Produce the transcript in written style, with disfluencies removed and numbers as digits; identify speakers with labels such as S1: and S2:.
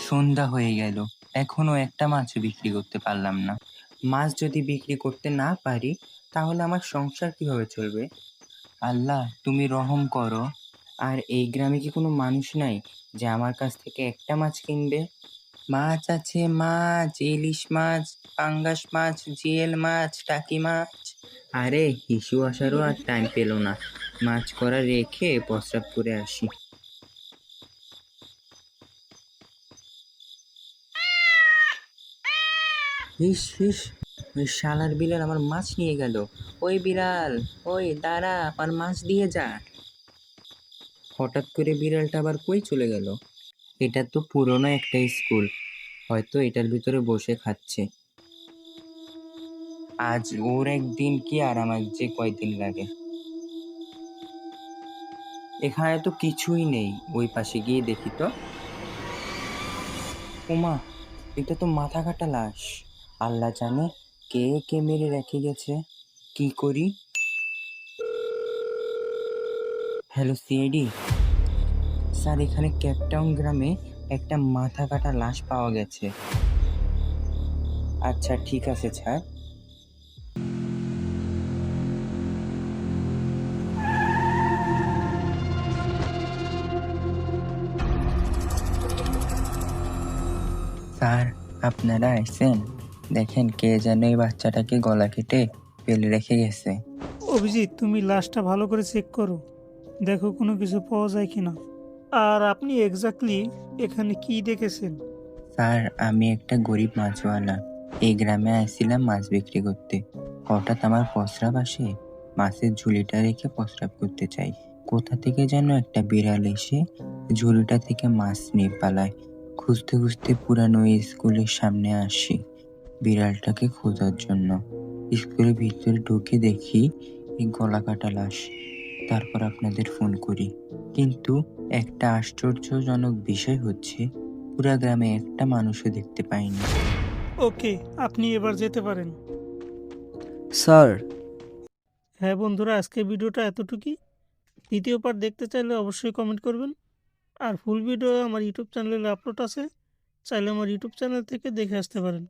S1: সন্ধ্যা হয়ে গেল, এখনো একটা মাছও বিক্রি করতে পারলাম না। মাছ যদি বিক্রি করতে না পারি তাহলে আমার সংসার কিভাবে চলবে? আল্লাহ, তুমি রহম করো। আর এই গ্রামে কি কোনো মানুষ নাই যে আমার কাছ থেকে একটা মাছ কিনবে? মাছ আছে, মাছ, ইলিশ মাছ, পাঙ্গাস মাছ, জিয়েল মাছ, টাকি মাছ। আরে হিসু আসারও আর টাইম পেল না, মাছ করা রেখে প্রস্রাব করে আসি। হিস হিস, ওই শালার বিড়াল আমার মাছ নিয়ে গেল। ওই বিড়াল, ওই দাঁড়া, আমার মাছ দিয়ে যা। হঠাৎ করে বিড়ালটা আবার কই চলে গেল? এটা তো পুরনো একটা স্কুল, হয়তো এটার ভিতরে বসে খাচ্ছে। আজ ওর একদিন কি আর আমার যে কয়দিন লাগে। এখানে তো কিছুই নেই, ওই পাশে গিয়ে দেখি তো। ওমা, এটা তো মাথা কাটা লাশ। আল্লাহ জানে কে কে মেরে রেখে গেছে। কি করি? হ্যালো সিআইডি স্যার, এখানে ক্যাপটাউন গ্রামে একটা মাথা কাটা লাশ পাওয়া গেছে। আচ্ছা ঠিক আছে স্যার। স্যার, আপনারা আইছেন? দেখেন কে যেন এই বাচ্চাটাকে গলা কেটে ফেলে রেখে গেছে।
S2: অভিজিৎ, তুমি লাশটা ভালো করে চেক করো, দেখো কোনো কিছু পাওয়া যায় কিনা। আর আপনি এক্স্যাক্টলি এখানে কি দেখেছেন?
S1: স্যার, আমি একটা গরিব মাছওয়ালা, এই গ্রামে আইছিলাম মাছ বিক্রি করতে। হঠাৎ আমার প্রস্রাব আসে, মাছের ঝুলিটা রেখে প্রস্রাব করতে চাই। কোথা থেকে যেন একটা বিড়াল এসে ঝুলিটা থেকে মাছ নিয়ে পালায়। খুঁজতে খুঁজতে পুরানো এই স্কুলের সামনে আসি বিড়ালটাকে খোঁজার জন্য। স্কুলের ভিতরে ঢুকে দেখি এই গলা কাটা লাশ। তারপর আপনাদের ফোন করি। কিন্তু একটা আশ্চর্যজনক বিষয় হচ্ছে, পুরা গ্রামে একটা মানুষও দেখতে পাইনি।
S2: ওকে, আপনি এবার যেতে পারেন।
S3: স্যার,
S2: হ্যাঁ বন্ধুরা, আজকে ভিডিওটা এতটুকুই। দ্বিতীয় পার্ট দেখতে চাইলে অবশ্যই কমেন্ট করবেন। আর ফুল ভিডিও আমার ইউটিউব চ্যানেলে আপলোড আছে, চাইলে আমার ইউটিউব চ্যানেল থেকে দেখে আসতে পারেন।